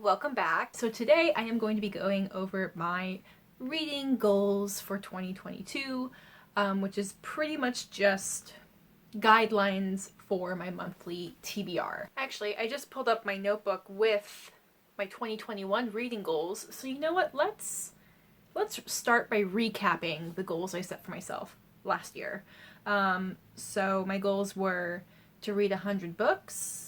welcome back. So today I am going to be going over my reading goals for 2022, which is pretty much just guidelines for my monthly TBR. Actually, I just pulled up my notebook with my 2021 reading goals. So you know what? Let's start by recapping the goals I set for myself last year. So my goals were to read 100 books.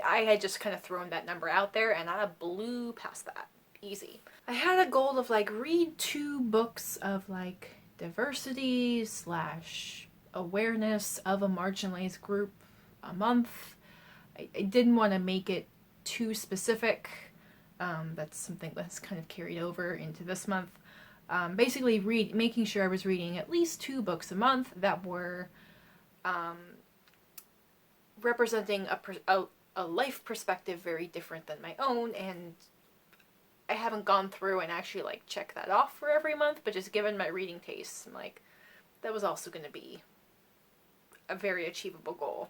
I had just kind of thrown that number out there and I blew past that. Easy. I had a goal of read 2 books of diversity / awareness of a marginalized group a month. I didn't want to make it too specific. That's something that's kind of carried over into this month. Basically making sure I was reading at least 2 books a month that were representing a life perspective very different than my own, and I haven't gone through and actually check that off for every month, but just given my reading tastes, that was also going to be a very achievable goal.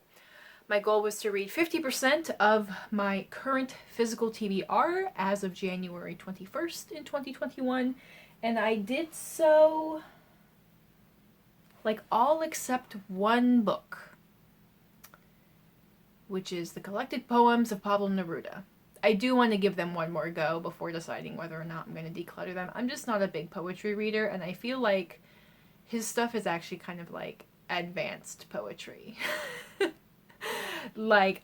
My goal was to read 50% of my current physical TBR as of January 21st in 2021, and I did so all except 1 book, which is the collected poems of Pablo Neruda. I do want to give them one more go before deciding whether or not I'm going to declutter them. I'm just not a big poetry reader, and I feel like his stuff is actually kind of advanced poetry.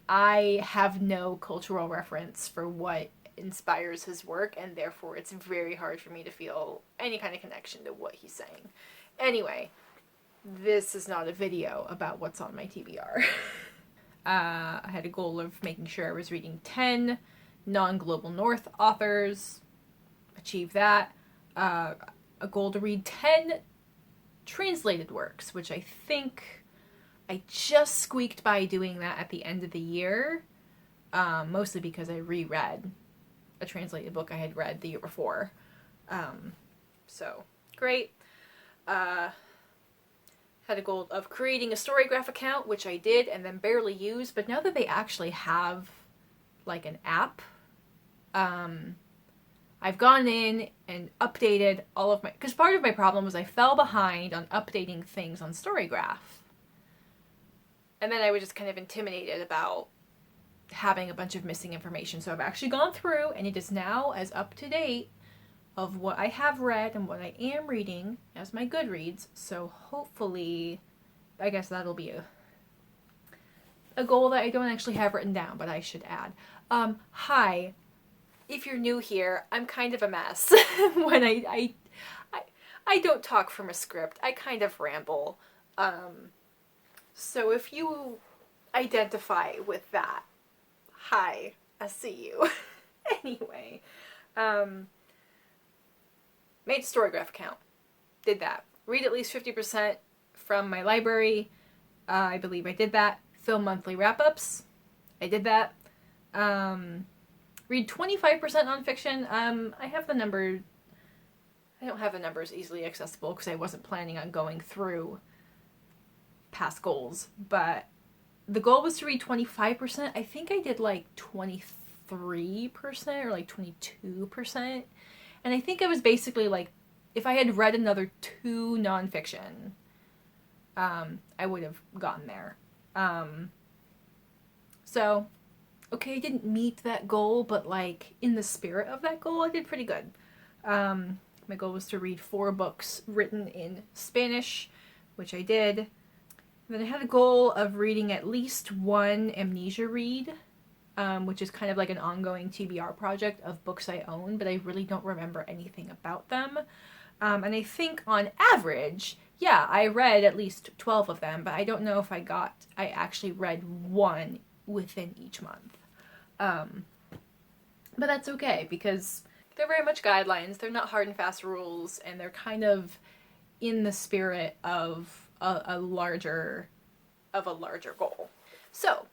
I have no cultural reference for what inspires his work, and therefore it's very hard for me to feel any kind of connection to what he's saying. Anyway, this is not a video about what's on my TBR. I had a goal of making sure I was reading 10 non-Global North authors. Achieved that. A goal to read 10 translated works, which I think I just squeaked by doing that at the end of the year, mostly because I reread a translated book I had read the year before. So, great. Had a goal of creating a Storygraph account, which I did and then barely used, but now that they actually have an app, I've gone in and updated all of my, because part of my problem was I fell behind on updating things on Storygraph, and then I was just kind of intimidated about having a bunch of missing information. So I've actually gone through, and it is now as up to date of what I have read and what I am reading as my Goodreads. So hopefully, I guess that'll be a goal that I don't actually have written down, but I should add. Hi, if you're new here, I'm kind of a mess. When I don't talk from a script, I kind of ramble. So if you identify with that, hi, I see you. Anyway, made a Storygraph account. Did that. Read at least 50% from my library. I believe I did that. Film monthly wrap-ups. I did that. Read 25% nonfiction. I have the number. I don't have the numbers easily accessible because I wasn't planning on going through past goals. But the goal was to read 25%. I think I did 23% or 22%. And I think I was basically if I had read another 2 nonfiction, I would have gotten there. So, okay, I didn't meet that goal, but in the spirit of that goal, I did pretty good. My goal was to read 4 books written in Spanish, which I did. And then I had a goal of reading at least 1 amnesia read, which is kind of an ongoing TBR project of books I own, but I really don't remember anything about them. And I think on average, yeah, I read at least 12 of them, but I don't know if I actually read 1 within each month. But that's okay, because they're very much guidelines. They're not hard and fast rules, and they're kind of in the spirit of a larger goal. So,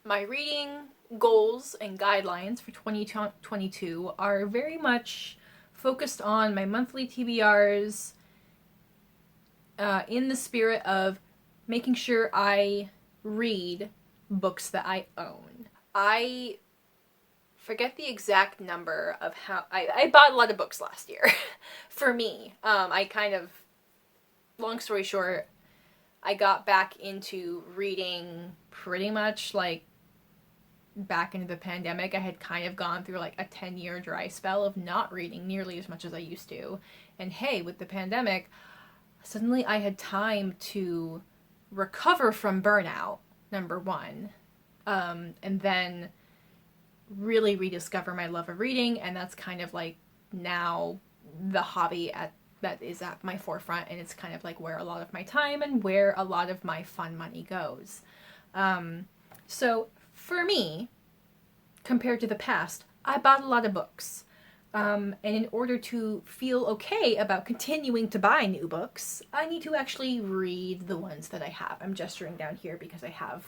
my reading goals and guidelines for 2022 are very much focused on my monthly TBRs, in the spirit of making sure I read books that I own. I forget the exact number of how I bought a lot of books last year. For me, I kind of, long story short, I got back into reading pretty much like back into the pandemic. I had kind of gone through like a 10-year dry spell of not reading nearly as much as I used to. And hey, with the pandemic, suddenly I had time to recover from burnout, number one, and then really rediscover my love of reading. And that's kind of like now the hobby that is at my forefront, and it's kind of like where a lot of my time and where a lot of my fun money goes. So for me, compared to the past, I bought a lot of books. And in order to feel okay about continuing to buy new books, I need to actually read the ones that I have. I'm gesturing down here because I have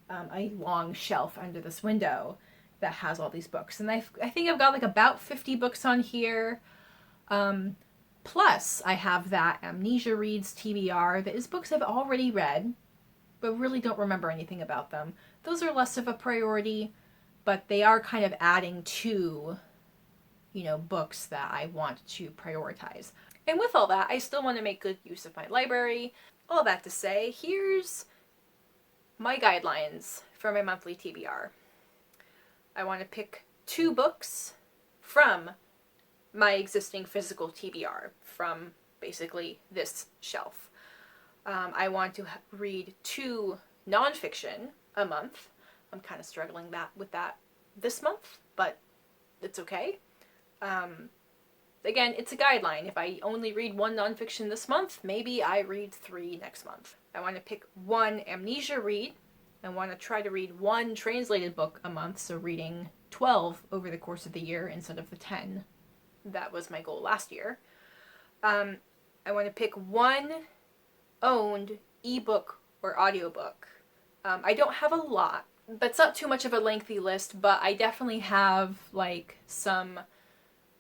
a long shelf under this window that has all these books. And I think I've got like about 50 books on here. Plus, I have that Amnesia Reads TBR that is books I've already read, but really don't remember anything about them. Those are less of a priority, but they are kind of adding to, books that I want to prioritize. And with all that, I still want to make good use of my library. All that to say, here's my guidelines for my monthly TBR. I want to pick 2 books from my existing physical TBR, from basically this shelf. I want to read 2 nonfiction a month. I'm kind of struggling with that this month, but it's okay. Again, it's a guideline. If I only read 1 nonfiction this month, maybe I read 3 next month. I want to pick 1 amnesia read. I want to try to read 1 translated book a month, so reading 12 over the course of the year instead of the 10. That was my goal last year. I want to pick 1 owned ebook or audiobook. I don't have a lot. That's not too much of a lengthy list, but I definitely have like some,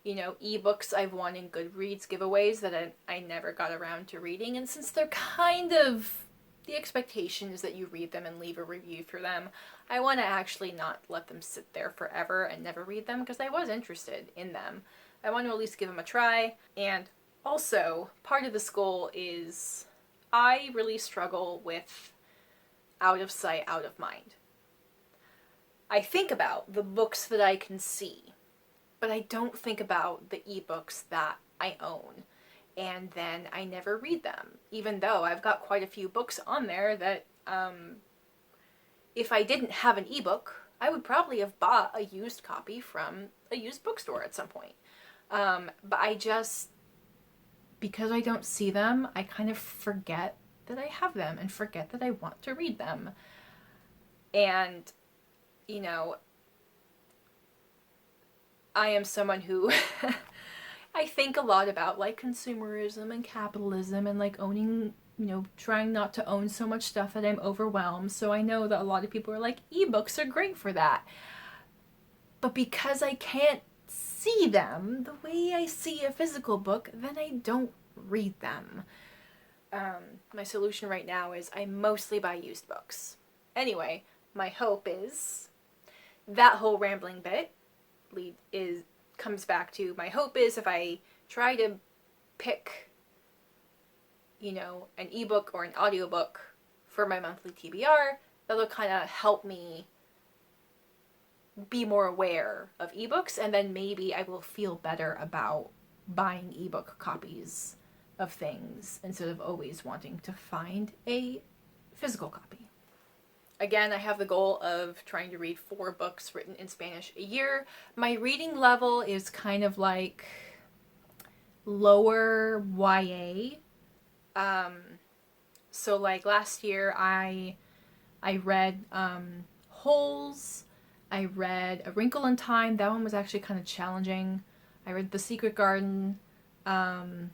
ebooks I've won in Goodreads giveaways that I never got around to reading. And since they're kind of, the expectation is that you read them and leave a review for them, I want to actually not let them sit there forever and never read them, because I was interested in them. I want to at least give them a try. And also, part of this goal is I really struggle with out of sight, out of mind. I think about the books that I can see, but I don't think about the ebooks that I own. And then I never read them, even though I've got quite a few books on there that, if I didn't have an ebook, I would probably have bought a used copy from a used bookstore at some point. But because I don't see them, I kind of forget that I have them and forget that I want to read them. And, I am someone who I think a lot about like consumerism and capitalism and like owning, trying not to own so much stuff that I'm overwhelmed. So I know that a lot of people are like, ebooks are great for that. But because I can't see them the way I see a physical book, then I don't read them. My solution right now is I mostly buy used books. Anyway, my hope is that whole rambling bit comes back to my hope is if I try to pick, an ebook or an audiobook for my monthly TBR, that'll kind of help me be more aware of ebooks, and then maybe I will feel better about buying ebook copies of things instead of always wanting to find a physical copy. Again, I have the goal of trying to read 4 books written in Spanish a year. My reading level is kind of like lower YA. So like last year I read Holes. I read A Wrinkle in Time. That one was actually kind of challenging. I read The Secret Garden. And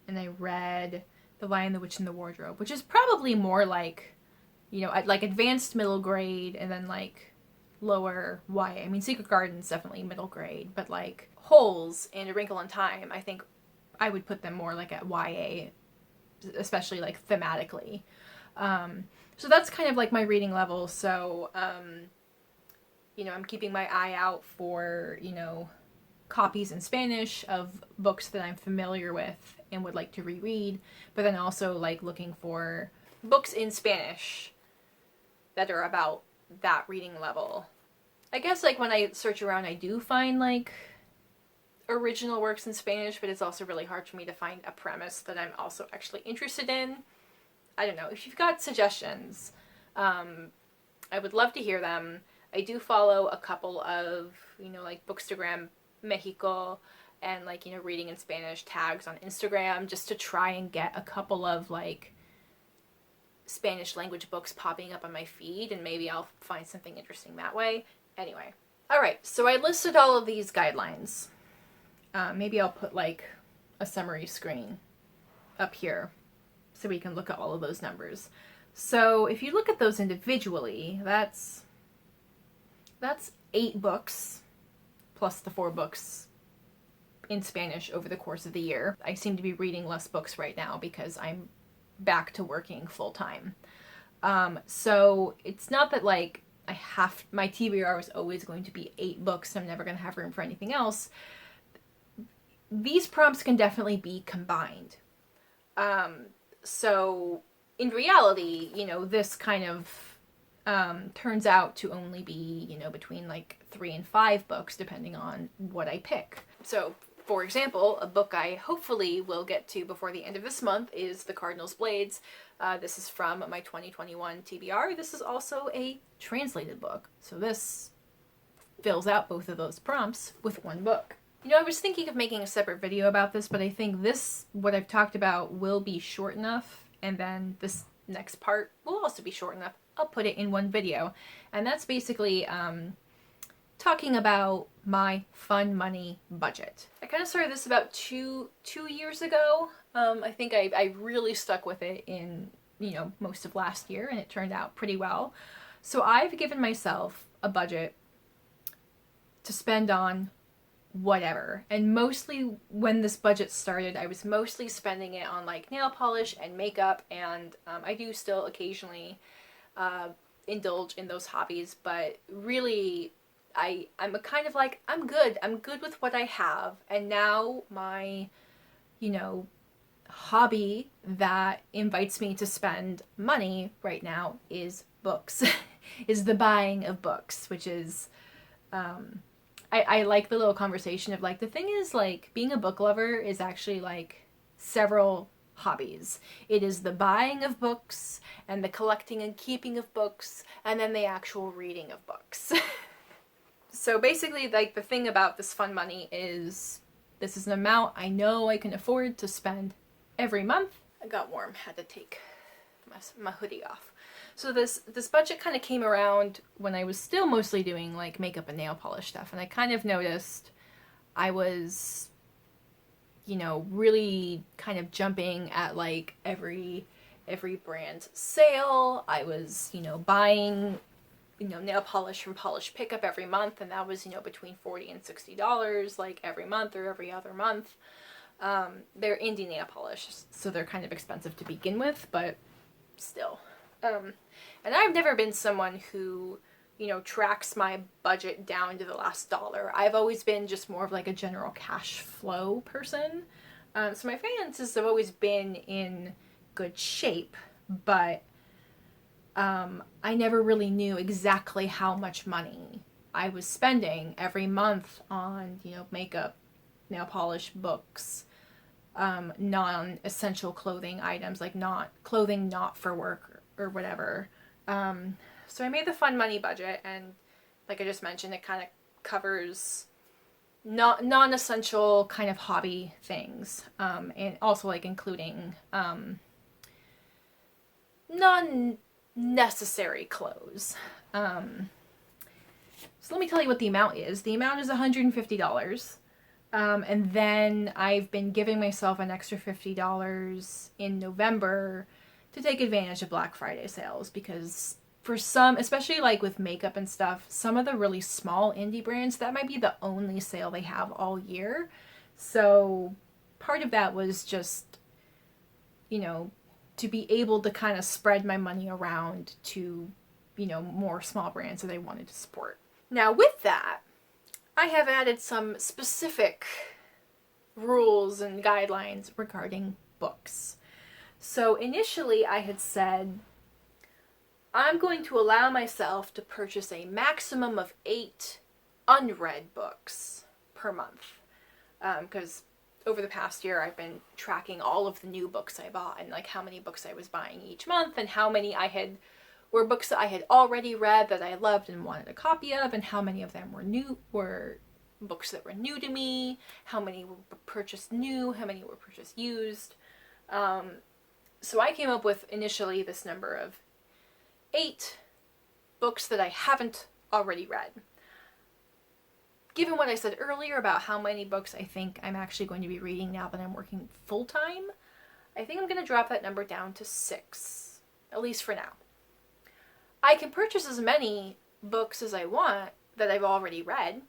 I read The Lion, the Witch, and the Wardrobe, which is probably more like, like advanced middle grade and then like lower YA. I mean, Secret Garden's definitely middle grade, but like Holes and A Wrinkle in Time, I think I would put them more like at YA, especially like thematically. So that's kind of like my reading level. So I'm keeping my eye out for, copies in Spanish of books that I'm familiar with and would like to reread, but then also like looking for books in Spanish that are about that reading level. I guess like when I search around, I do find like original works in Spanish, but it's also really hard for me to find a premise that I'm also actually interested in. I don't know. If you've got suggestions, I would love to hear them. I do follow a couple of, like Bookstagram Mexico and like, reading in Spanish tags on Instagram just to try and get a couple of like Spanish language books popping up on my feed, and maybe I'll find something interesting that way. Anyway. Alright, so I listed all of these guidelines. Maybe I'll put like a summary screen up here so we can look at all of those numbers. So if you look at those individually, that's 8 books plus the 4 books in Spanish over the course of the year. I seem to be reading less books right now because I'm back to working full time. So it's not that like my TBR was always going to be 8 books. I'm never going to have room for anything else. These prompts can definitely be combined. So in reality, this kind of turns out to only be, between like 3 and 5 books, depending on what I pick. So, for example, a book I hopefully will get to before the end of this month is The Cardinal's Blades. This is from my 2021 TBR. This is also a translated book. So this fills out both of those prompts with one book. I was thinking of making a separate video about this, but I think what I've talked about will be short enough, and then this next part will also be short enough. I'll put it in one video. And that's basically talking about my fun money budget. I kind of started this about two years ago. I think I really stuck with it in, most of last year, and it turned out pretty well. So I've given myself a budget to spend on whatever. And mostly when this budget started, I was mostly spending it on like nail polish and makeup, and I do still occasionally indulge in those hobbies, but really I'm a kind of like, I'm good with what I have. And now my, hobby that invites me to spend money right now is books, is the buying of books, which is, I like the little conversation of like, the thing is like, being a book lover is actually like several hobbies. It is the buying of books and the collecting and keeping of books, and then the actual reading of books. So basically, like, the thing about this fun money is this is an amount I know I can afford to spend every month. I got warm, had to take my hoodie off. So this budget kind of came around when I was still mostly doing like makeup and nail polish stuff, and I kind of noticed I was, really kind of jumping at like every brand's sale. I was, buying, nail polish from Polish Pickup every month, and that was, between $40 and $60 like every month or every other month. They're indie nail polish, so they're kind of expensive to begin with, but still. And I've never been someone who, tracks my budget down to the last dollar. I've always been just more of like a general cash flow person. So my finances have always been in good shape, but I never really knew exactly how much money I was spending every month on, makeup, nail polish, books, non-essential clothing items, like clothing not for work or whatever. So I made the fun money budget, and like I just mentioned, it kind of covers non-essential kind of hobby things, and also like including non-necessary clothes. So let me tell you what the amount is. The amount is $150. And then I've been giving myself an extra $50 in November to take advantage of Black Friday sales, because for some, especially like with makeup and stuff, some of the really small indie brands, that might be the only sale they have all year. So part of that was just, to be able to kind of spread my money around to, more small brands that I wanted to support. Now with that, I have added some specific rules and guidelines regarding books. So initially I had said, I'm going to allow myself to purchase a maximum of 8 unread books per month. Because over the past year I've been tracking all of the new books I bought and like how many books I was buying each month and how many were books that I had already read that I loved and wanted a copy of, and how many of them were books that were new to me, how many were purchased new, how many were purchased used. So I came up with initially this number of 8 books that I haven't already read. Given what I said earlier about how many books I think I'm actually going to be reading now that I'm working full-time, I think I'm going to drop that number down to 6, at least for now. I can purchase as many books as I want that I've already read,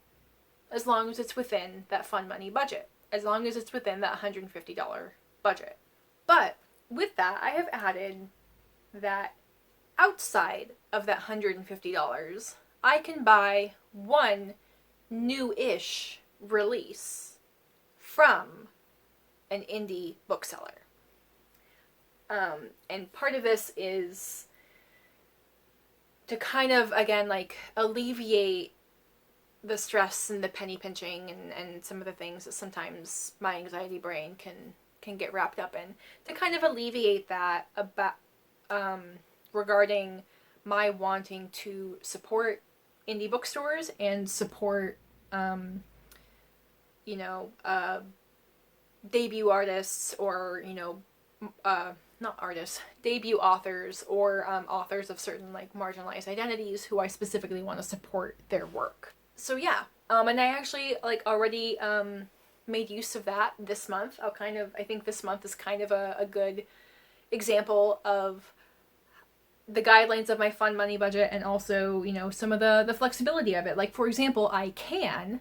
as long as it's within that fun money budget, as long as it's within that $150 budget. But with that, I have added that outside of that $150, I can buy one new-ish release from an indie bookseller. And part of this is to kind of, again, like, alleviate the stress and the penny pinching and some of the things that sometimes my anxiety brain can get wrapped up in, to kind of alleviate that about regarding my wanting to support indie bookstores and support debut artists, or not artists, debut authors, or authors of certain like marginalized identities who I specifically want to support their work. So yeah, and I actually like already made use of that this month. I think this month is kind of a good example of the guidelines of my fun money budget, and also, some of the flexibility of it. Like, for example, I can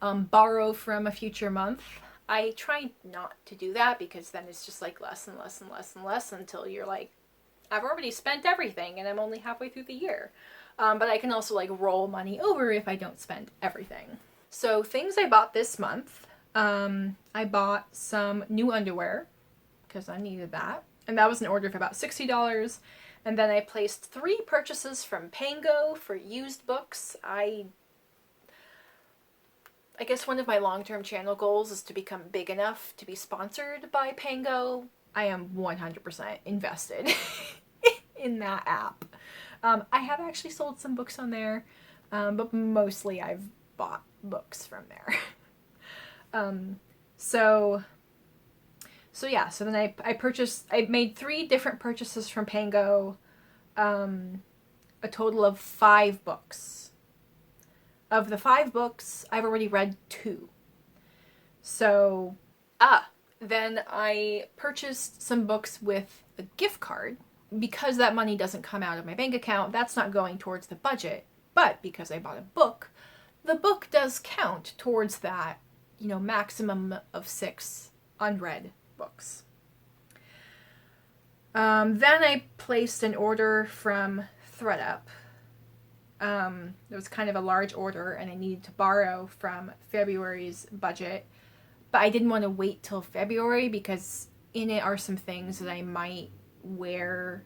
borrow from a future month. I try not to do that because then it's just like less and less and less and less until you're like, I've already spent everything and I'm only halfway through the year. But I can also like roll money over if I don't spend everything. So things I bought this month, I bought some new underwear because I needed that. And that was an order of about $60. And then I placed 3 purchases from Pango for used books. I guess one of my long-term channel goals is to become big enough to be sponsored by Pango. I am 100% invested in that app. I have actually sold some books on there, but mostly I've bought books from there. So then I made 3 different purchases from Pango, a total of 5 books. Of the 5 books, I've already read 2. So, then I purchased some books with a gift card. Because that money doesn't come out of my bank account, that's not going towards the budget. But because I bought a book, the book does count towards that, maximum of 6 unread books. Then I placed an order from ThreadUp. It was kind of a large order, and I needed to borrow from February's budget. But I didn't want to wait till February because in it are some things that I might wear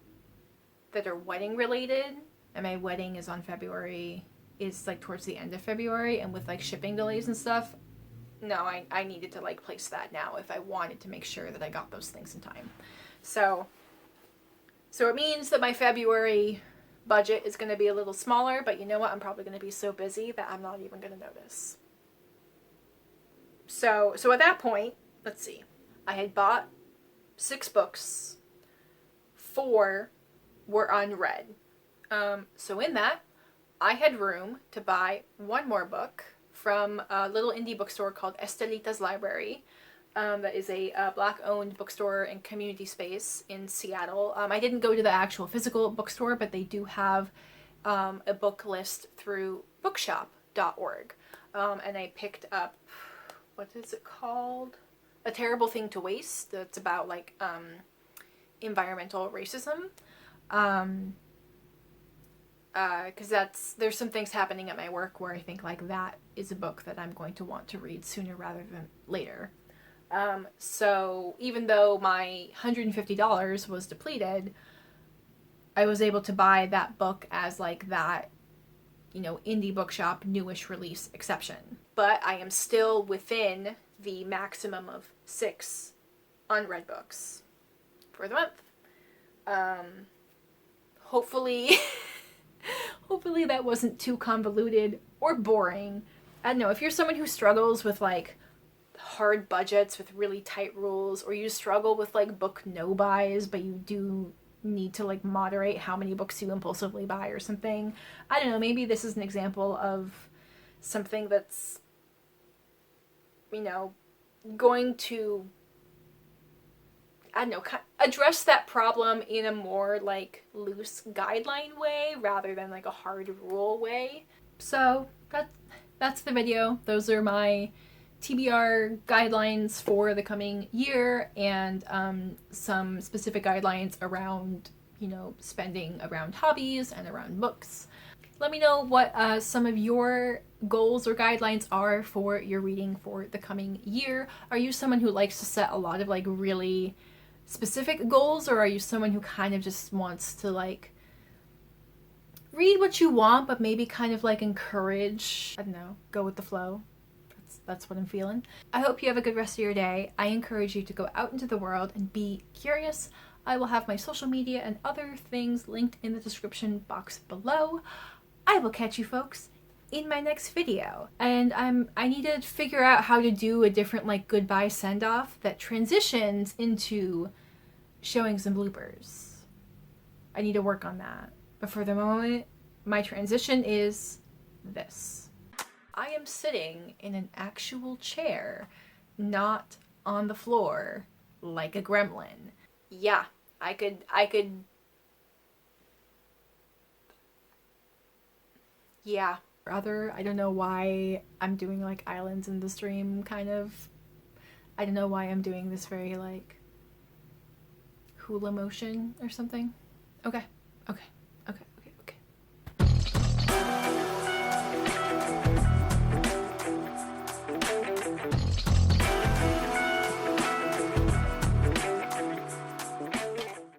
that are wedding related. And my wedding is like towards the end of February, and with like shipping delays and stuff, no, I needed to like place that now if I wanted to make sure that I got those things in time. So it means that my February budget is going to be a little smaller, but you know what? I'm probably going to be so busy that I'm not even going to notice. So at that point, let's see. I had bought 6 books. 4 were unread. So in that, I had room to buy 1 more book from a little indie bookstore called Estelita's Library. That is a Black-owned bookstore and community space in Seattle. I didn't go to the actual physical bookstore, but they do have a book list through bookshop.org. And I picked up, what is it called? A Terrible Thing to Waste. That's about like environmental racism. because there's some things happening at my work where I think like that is a book that I'm going to want to read sooner rather than later. So even though my $150 was depleted, I was able to buy that book as like that, indie bookshop newish release exception. But I am still within the maximum of 6 unread books for the month. Hopefully hopefully that wasn't too convoluted or boring. I don't know, if you're someone who struggles with like hard budgets with really tight rules, or you struggle with like book no buys, but you do need to like moderate how many books you impulsively buy or something. I don't know, maybe this is an example of something that's, going to, I don't know, address that problem in a more like loose guideline way rather than like a hard rule way. So that's the video. Those are my TBR guidelines for the coming year, and some specific guidelines around, spending around hobbies and around books. Let me know what some of your goals or guidelines are for your reading for the coming year. Are you someone who likes to set a lot of like really specific goals, or are you someone who kind of just wants to like read what you want but maybe kind of like encourage, I don't know, go with the flow? That's what I'm feeling. I hope you have a good rest of your day. I encourage you to go out into the world and be curious. I will have my social media and other things linked in the description box below. I will catch you folks in my next video. And I need to figure out how to do a different like goodbye send-off that transitions into showing some bloopers. I need to work on that. But for the moment, my transition is this. I am sitting in an actual chair, not on the floor like a gremlin. Yeah, I could yeah. I don't know why I'm doing like islands in the stream kind of. I don't know why I'm doing this very like hula motion or something. Okay.